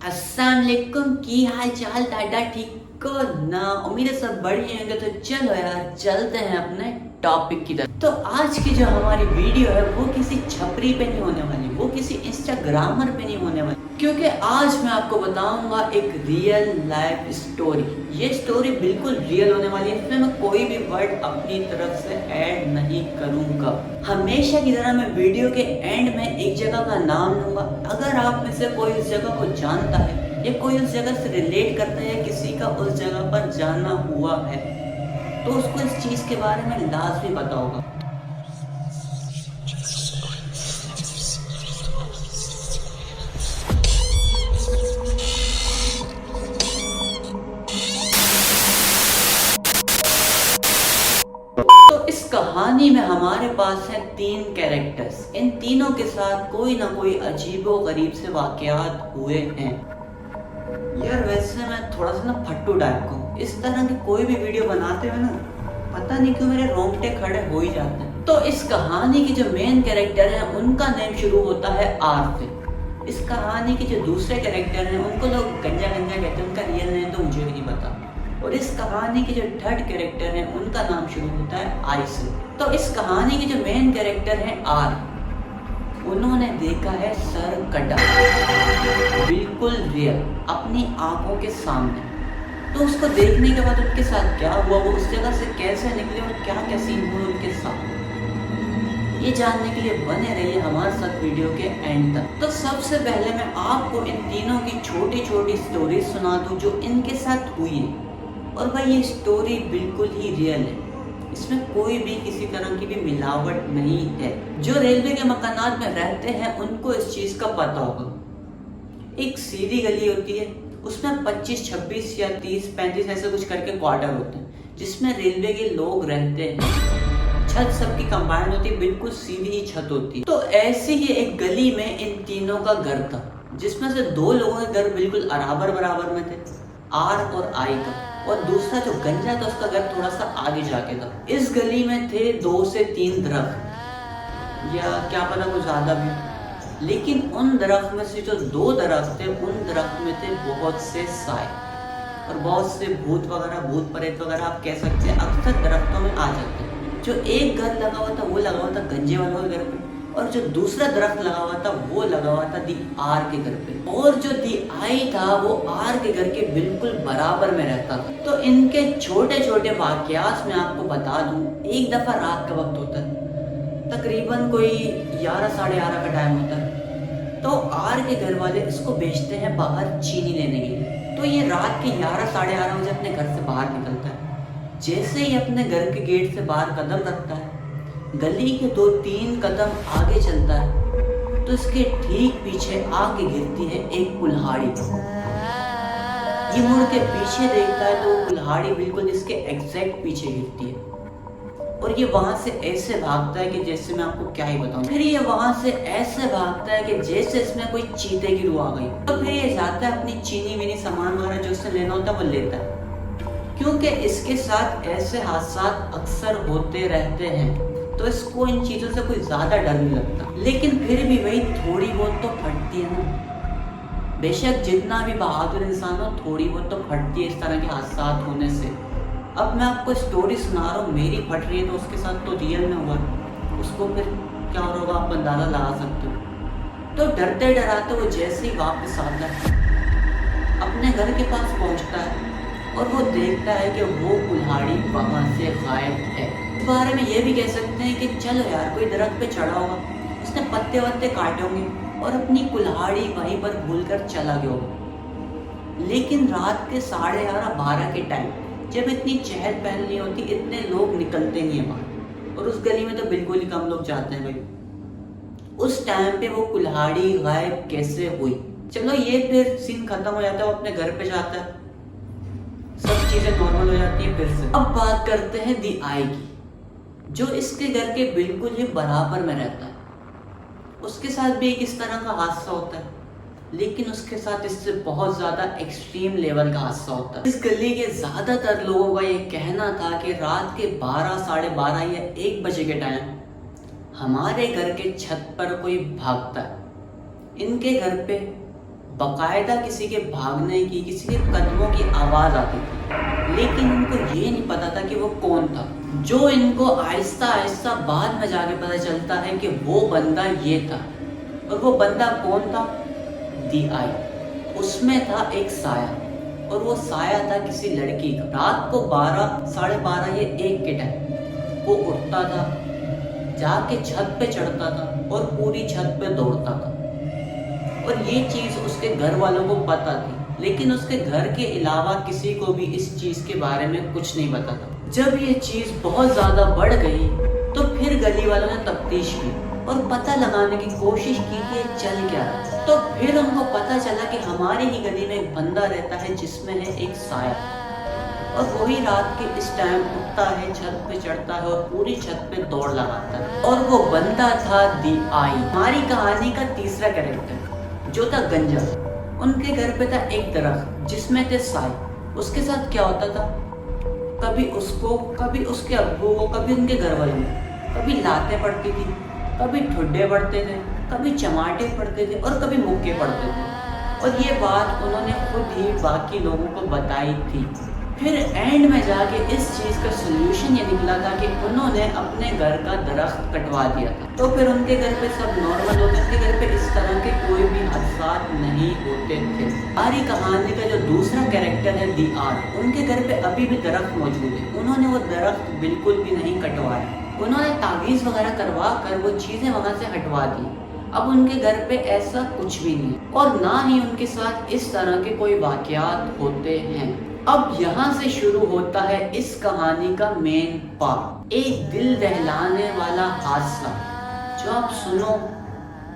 अस्सलामुअलैकुम, की हाल चाल टाटा ठीक को ना। उम्मीद है सब बढ़िया होंगे। तो चलो यार चलते हैं अपने टॉपिक की तरफ। तो आज की जो हमारी वीडियो है वो किसी छपरी पे नहीं होने वाली, वो किसी इंस्टाग्रामर पे नहीं होने वाली, क्योंकि आज मैं आपको बताऊंगा एक रियल लाइफ स्टोरी। ये स्टोरी बिल्कुल रियल होने वाली है, इसमें मैं कोई भी वर्ड अपनी तरफ से ऐड नहीं करूंगा। हमेशा की तरह मैं वीडियो के एंड में एक जगह का नाम लूंगा। अगर आप में से कोई उस जगह को जानता है या कोई उस जगह से रिलेट करता है या किसी का उस जगह पर जाना हुआ है तो उसको इस चीज के बारे में लाजमी पता होगा। तो इस कहानी में हमारे पास है 3 कैरेक्टर्स। इन तीनों के साथ कोई ना कोई अजीबो गरीब से वाकयात हुए हैं। यार वैसे मैं थोड़ा सा ना फट्टू टाइप का हूँ। इस तरह की कोई भी वीडियो बनाते हुए ना पता नहीं क्यों मेरे रोंगटे खड़े हो ही जाते हैं। तो इस कहानी के जो मेन कैरेक्टर हैं उनका नेम शुरू होता है आर से। इस कहानी के जो दूसरे कैरेक्टर हैं उनको लोग गंजा गंजा कहते हैं, उनका रियल नेम तो मुझे भी नहीं पता। और इस कहानी के जो थर्ड कैरेक्टर हैं उनका नाम शुरू होता है आई से। तो इस कहानी के जो मेन कैरेक्टर हैं आर, उन्होंने देखा है सर कटा, बिल्कुल रियल, अपनी आंखों के सामने। तो उसको देखने के बाद उनके साथ क्या हुआ, वो उस जगह से कैसे निकले और क्या क्या सीन हुए उनके साथ, ये जानने के लिए बने रहिए हमारे साथ वीडियो के एंड तक। तो सबसे पहले मैं आपको इन तीनों की छोटी छोटी स्टोरी सुना दूं जो इनके साथ हुई है। और भाई ये स्टोरी बिल्कुल ही रियल है, इसमें कोई भी किसी तरह की भी मिलावट नहीं है। जो रेलवे के मकानात में रहते हैं उनको इस चीज का पता होगा। एक सीधी गली होती है, उसमें 25, 26 या 30, 35 ऐसे कुछ करके क्वार्टर होते हैं जिसमें रेलवे के लोग रहते हैं। छत सबकी कंबाइंड होती है, बिल्कुल सीधी ही छत होती है। तो ऐसी ही एक गली में इन तीनों का घर था, जिसमें से 2 लोगों के घर बिल्कुल बराबर में थे, आर और आई का। और दूसरा जो गंजा था उसका घर थोड़ा सा आगे जाके था। इस गली में थे 2 से 3 दरख्त, या क्या पता कुछ ज्यादा भी। लेकिन उन दरख्त में से जो 2 दरख्त थे उन दरख्त में थे बहुत से साए और बहुत से भूत वगैरह, भूत प्रेत वगैरह आप कह सकते हैं, अक्सर दरख्तों में आ जाते हैं। जो एक घर लगा हुआ था वो लगा हुआ था गंजे वालों के घर पे, और जो दूसरा दरख्त लगा हुआ था वो लगा हुआ था दी आर के घर पे। और जो दी आई था वो आर के घर के बिल्कुल बराबर में रहता था। तो इनके छोटे छोटे वाकयात मैं आपको बता दूं। एक दफा रात का वक्त होता है, तकरीबन कोई 11, साढ़े 11 का टाइम होता है। तो आर के घर वाले इसको भेजते हैं बाहर चीनी लेने के लिए। तो ये रात के 11, साढ़े 11 बजे अपने घर से बाहर निकलता है। जैसे ही अपने घर के गेट से बाहर कदम रखता है, गली के 2-3 कदम आगे चलता है तो इसके ठीक पीछे आके गिरती है एक कुल्हाड़ी। ये मुड़ के पीछे देखता है तो कुल्हाड़ी बिल्कुल इसके एग्जैक्ट पीछे गिरती है। और ये वहां से ऐसे भागता है कि जैसे मैं आपको क्या ही बताऊं। फिर ये वहां से ऐसे भागता है कि जैसे इसमें कोई चीते की रूह आ गई। तो फिर ये जाता है अपनी चीनी विनी सामान वगैरह जो उससे लेना होता है वो लेता है, क्योंकि इसके साथ ऐसे हादसा अक्सर होते रहते हैं। तो इसको इन चीजों से कोई ज्यादा डर नहीं लगता। लेकिन फिर भी वही थोड़ी बहुत तो फटती है ना। बेशक जितना भी बहादुर इंसान हो, थोड़ी बहुत तो फटती है इस तरह के हादसा होने से। अब मैं आपको स्टोरी सुना रहा हूँ, मेरी फट रही है तो उसके साथ तो रियल में हुआ, उसको फिर क्या होगा आप अंदाजा लगा सकते हो। तो डरते डराते वो जैसे ही वापस आता है, अपने घर के पास पहुंचता है और वो देखता है कि वो कुल्हाड़ी वहां से गायब है। इस बारे में ये भी कह सकते हैं कि चलो यार कोई दरख्त पे चढ़ा होगा, उसने पत्ते वत्ते काटे होंगे और अपनी कुल्हाड़ी वहीं पर भूलकर चला गया होगा। लेकिन रात के 11:30, 12 के टाइम जब इतनी चहल पहल नहीं होती, इतने लोग निकलते नहीं है बाहर, और उस गली में तो बिल्कुल ही कम लोग जाते हैं भाई। उस टाइम पे वो कुल्हाड़ी गायब कैसे हुई? चलो ये फिर सीन खत्म हो जाता है, वो अपने घर पे जाता है, सब चीजें नॉर्मल हो जाती है फिर से। अब बात करते हैं दी आई की, जो इसके घर के बिल्कुल ही बराबर में रहता है। उसके साथ भी एक इस तरह का हादसा होता है, लेकिन उसके साथ इससे बहुत ज्यादा एक्सट्रीम लेवल का हादसा होता है। इस गली के ज्यादातर लोगों का ये कहना था कि रात के 12, साढ़े 12 या 1 बजे के टाइम हमारे घर के छत पर कोई भागता है। इनके घर पे बाकायदा किसी के भागने की, किसी के कदमों की आवाज आती थी, लेकिन इनको ये नहीं पता था कि वो कौन था। जो इनको आहिस्ता आहिस्ता बाद में जाके पता चलता है कि वो बंदा ये था। और वो बंदा कौन था? दी आई। उसमें था एक साया, और वो साया था किसी लड़की का। रात को 12, 12:30 या 1 के टाइम वो उठता था, जाके छत पे चढ़ता था और पूरी छत पे दौड़ता था। और ये चीज उसके घर वालों को पता थी, लेकिन उसके घर के अलावा किसी को भी इस चीज के बारे में कुछ नहीं पता था। जब ये चीज बहुत ज्यादा बढ़ गई तो फिर गली वालों ने तफ्तीश की और पता लगाने की कोशिश की कि चल क्या रहा है। तो फिर उनको पता चला कि हमारी ही गली में एक बंदा रहता है जिसमें है एक साया, और वही रात के इस टाइम उठता है, छत पे चढ़ता है और पूरी छत पे दौड़ लगाता है। और वो बंदा था दी आई। हमारी कहानी का तीसरा कैरेक्टर जो था गंजा। उनके घर पे था एक दरख्त जिसमें थे साए। उसके साथ क्या होता था, कभी उसको, कभी उसके अब्बू को, कभी उनके घर वालों को, कभी लातें पड़ती थी, कभी ठुड्डे पड़ते थे, कभी चमाटे पड़ते थे और कभी मुक्के पड़ते थे। और ये बात उन्होंने खुद ही बाकी लोगों को बताई थी। फिर एंड में जाके इस चीज का सोल्यूशन ये निकला था कि उन्होंने अपने घर का दरख्त कटवा दिया था। तो फिर उनके घर पे सब नॉर्मल होते थे, घर पे इस तरह के कोई भी हादसा नहीं होते थे। हमारी कहानी का जो दूसरा कैरेक्टर है दी आर, उनके घर पे अभी भी दरख्त मौजूद है। उन्होंने वो दरख्त बिल्कुल भी नहीं कटवाया, उन्होंने तावीज़ वगैरह करवा कर वो चीजें वहां से हटवा दी। अब उनके घर पे ऐसा कुछ भी नहीं और ना ही उनके साथ इस तरह के कोई वाकयात होते हैं। अब यहाँ से शुरू होता है इस कहानी का मेन पार्ट, एक दिल दहलाने वाला हादसा जो आप सुनो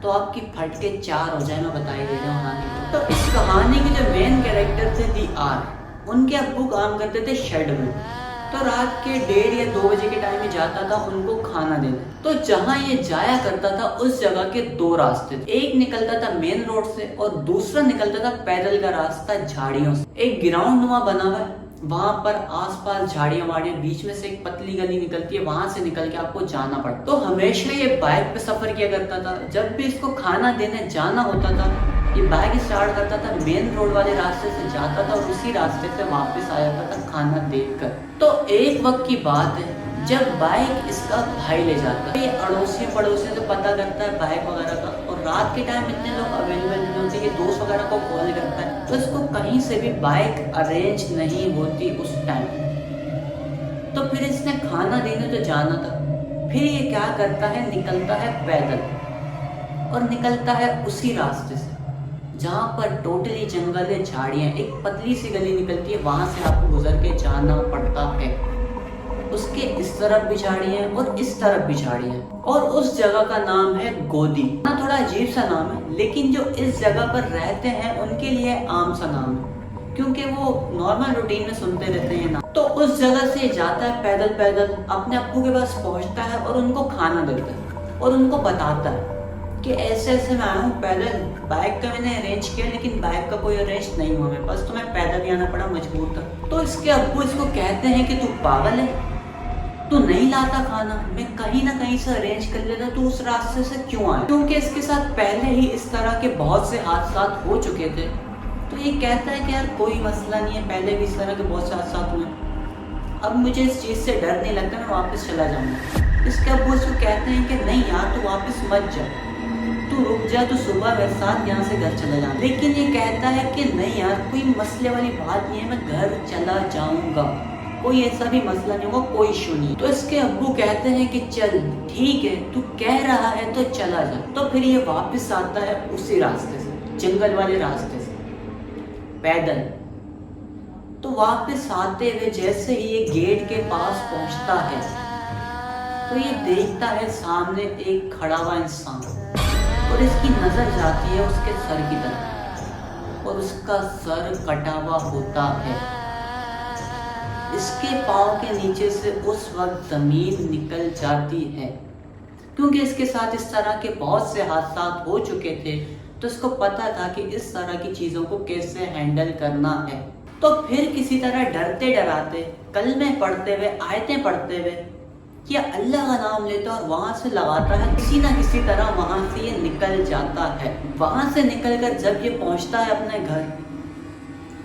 तो आपकी फटके 4 हो जाए, मैं बता ही दे रहा हूँ। तो इस कहानी के जो मेन कैरेक्टर थे दी आर, उनके अब्बू काम करते थे शेड में। तो रात के 1:30 या 2 बजे के टाइम में जाता था उनको खाना देने। तो जहाँ ये जाया करता था उस जगह के 2 रास्ते थे। एक निकलता था मेन रोड से और दूसरा निकलता था पैदल का रास्ता झाड़ियों से। एक ग्राउंड नुमा बना हुआ है, वहां पर आसपास झाड़ियां वाड़ियां, बीच में से एक पतली गली निकलती है, वहां से निकल के आपको जाना पड़ता। तो हमेशा ये बाइक पे सफर किया करता था। जब भी इसको खाना देने जाना होता था ये बाइक स्टार्ट करता था, मेन रोड वाले रास्ते से जाता था और उसी रास्ते से वापस आ जाता था खाना देकर। तो एक वक्त की बात है जब बाइक इसका भाई ले जाता है। ये अड़ोसी पड़ोसी से पता करता है बाइक वगैरह का, और रात के टाइम इतने लोग अवेलेबल नहीं होते, ये दोस्त वगैरह को कॉल करता है। तो इसको कहीं से भी बाइक अरेंज नहीं होती उस टाइम। तो फिर इसने खाना देने तो जाना था। फिर ये क्या करता है, निकलता है पैदल और निकलता है उसी रास्ते से जहाँ पर टोटली जंगल है, झाड़ियाँ, एक पतली सी गली निकलती है, वहां से आपको गुजर के जाना पड़ता है। उसके इस तरफ भी झाड़ियाँ हैं और इस तरफ भी झाड़ियाँ हैं। और उस जगह का नाम है गोदी। ना थोड़ा अजीब सा नाम है, लेकिन जो इस जगह पर रहते हैं उनके लिए आम सा नाम है, क्योंकि वो नॉर्मल रूटीन में सुनते रहते हैं ना। तो उस जगह से जाता है पैदल पैदल, अपने अब्बू के पास पहुंचता है और उनको खाना देता है और उनको बताता है कि ऐसे ऐसे मैं आया हूँ पैदल। बाइक का मैंने अरेंज किया लेकिन बाइक का कोई अरेंज नहीं हुआ मेरे पास, तो मैं पैदल ही आना पड़ा, मजबूर था। तो इसके अब्बू इसको कहते हैं कि तू पागल है, तू नहीं लाता खाना, मैं कहीं ना कहीं से अरेंज कर लेता, तू उस रास्ते से क्यों आया? क्योंकि इसके साथ पहले ही इस तरह के बहुत से हादसा हो चुके थे। तो ये कहता है कि यार कोई मसला नहीं है, पहले भी इस तरह के बहुत से हादसा हुए, अब मुझे इस चीज़ से डर नहीं लगता, मैं वापस चला जाऊँगा। इसके अब्बू इसको कहते हैं कि नहीं यार तू वापस मत जा, तू रुक जा, तू सुबह मेरे साथ यहाँ से घर चला जा। लेकिन ये कहता है कि नहीं यार कोई मसले वाली बात नहीं है, मैं घर चला जाऊँगा, कोई ऐसा भी मसला नहीं होगा, कोई इशू नहीं। तो इसके अब्बू कहते हैं कि चल ठीक है, तू कह रहा है तो चला जा। तो फिर ये वापस आता है उसी रास्ते से, जंगल वाले रास्ते से पैदल। तो वापस आते हुए जैसे ही ये गेट के पास पहुंचता है तो ये देखता है सामने एक खड़ा हुआ इंसान और इसकी नजर जाती है उसके सर की तरफ और उसका सर कटा हुआ होता है। इसके पाँव के नीचे से उस वक्त जमीन निकल जाती है, क्योंकि इसके साथ इस तरह के बहुत से हादसा हो चुके थे, तो इसको पता था कि इस तरह की चीजों को कैसे हैंडल करना है। तो फिर किसी तरह डरते डराते, कलमे पढ़ते हुए, आयतें पढ़ते हुए ये अल्लाह का नाम लेता है और वहां से लगाता है, किसी ना किसी तरह वहां से ये निकल जाता है। वहां से निकलकर जब ये पहुंचता है अपने घर,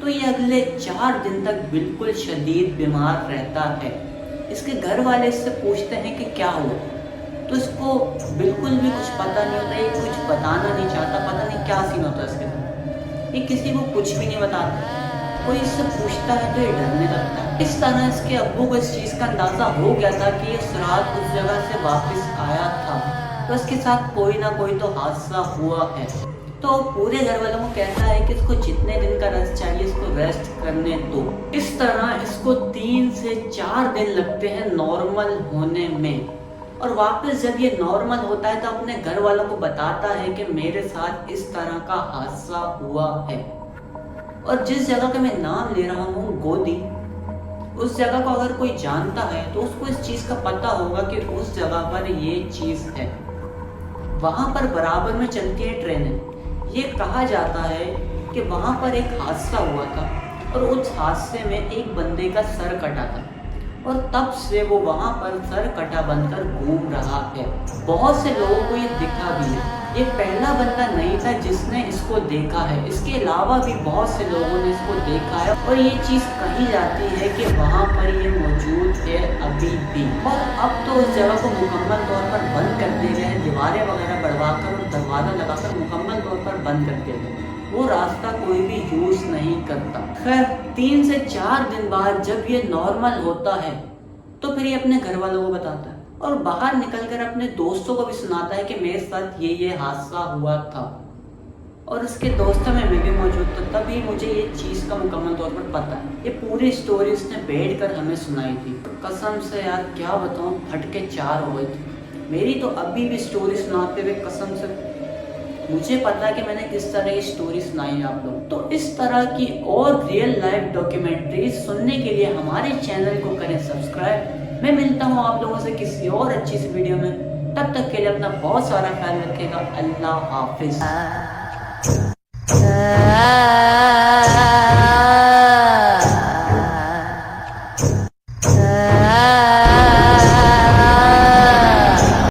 तो ये अगले 4 दिन तक बिल्कुल शदीद बीमार रहता है। इसके घर वाले इससे पूछते हैं कि क्या हुआ, तो इसको बिल्कुल भी कुछ पता नहीं होता, ये कुछ बताना नहीं चाहता, पता नहीं क्या सीन होता है इसके साथ। ये किसी को कुछ भी नहीं बताता। कोई इससे पूछता है तो ये डरने लगता है। इस तरह इसके अब्बू को इस चीज़ का अंदाज़ा हो गया था कि ये सुराग उस जगह से वापस आया था, तो इसके साथ कोई ना कोई तो हादसा हुआ है। तो पूरे घर वालों को कहता है कि इसको जितने दिन का रेस्ट चाहिए इसको रेस्ट करने दो। इस तरह इसको 3 से 4 दिन लगते हैं नॉर्मल होने में, और वापस जब ये नॉर्मल होता है तो अपने घर वालों को बताता है कि मेरे साथ इस तरह का हादसा हुआ है। और जिस जगह का मैं नाम ले रहा हूँ गोदी, उस जगह को अगर कोई जानता है तो उसको इस चीज़ का पता होगा कि उस जगह पर ये चीज़ है। वहाँ पर बराबर में चलती है ट्रेनें। ये कहा जाता है कि वहाँ पर एक हादसा हुआ था और उस हादसे में एक बंदे का सर कटा था, और तब से वो वहाँ पर सर कटा बनकर घूम रहा है। बहुत से लोगों को ये दिखा भी है। ये पहला बंदा नहीं था जिसने इसको देखा है, इसके अलावा भी बहुत से लोगों ने इसको देखा है, और ये चीज़ कही जाती है कि वहाँ पर ये मौजूद है अभी भी। और अब तो उस जगह को मुकम्मल तौर पर बंद कर दिए गए हैं, दीवारें वगैरह बढ़वाकर और दरवाज़ा लगाकर मुकम्मल तौर पर बंद कर दिए गए। वो रास्ता कोई भी यूज नहीं करता। खैर 3 से 4 दिन बाद जब ये नॉर्मल होता है तो फिर ये अपने घर वालों को बताता है, और बाहर निकलकर अपने दोस्तों को भी सुनाता है कि मेरे साथ ये हादसा हुआ था, और उसके दोस्तों में मैं भी मौजूद था, तभी मुझे ये चीज़ का मुकम्मल तौर पर पता है। ये पूरी स्टोरी उसने बैठ कर हमें सुनाई थी। कसम से यार क्या बताऊँ, फटके 4 हो गए थे। मेरी तो अभी भी स्टोरी सुनाते हुए कसम से मुझे पता है कि मैंने किस तरह की स्टोरी सुनाई है आप लोग। तो इस तरह की और रियल लाइफ डॉक्यूमेंट्रीज सुनने के लिए हमारे चैनल को करें सब्सक्राइब। मैं मिलता हूँ आप लोगों से किसी और अच्छी सी वीडियो में। तब तक के लिए अपना बहुत सारा ख्याल रखिएगा। अल्लाह हाफिज।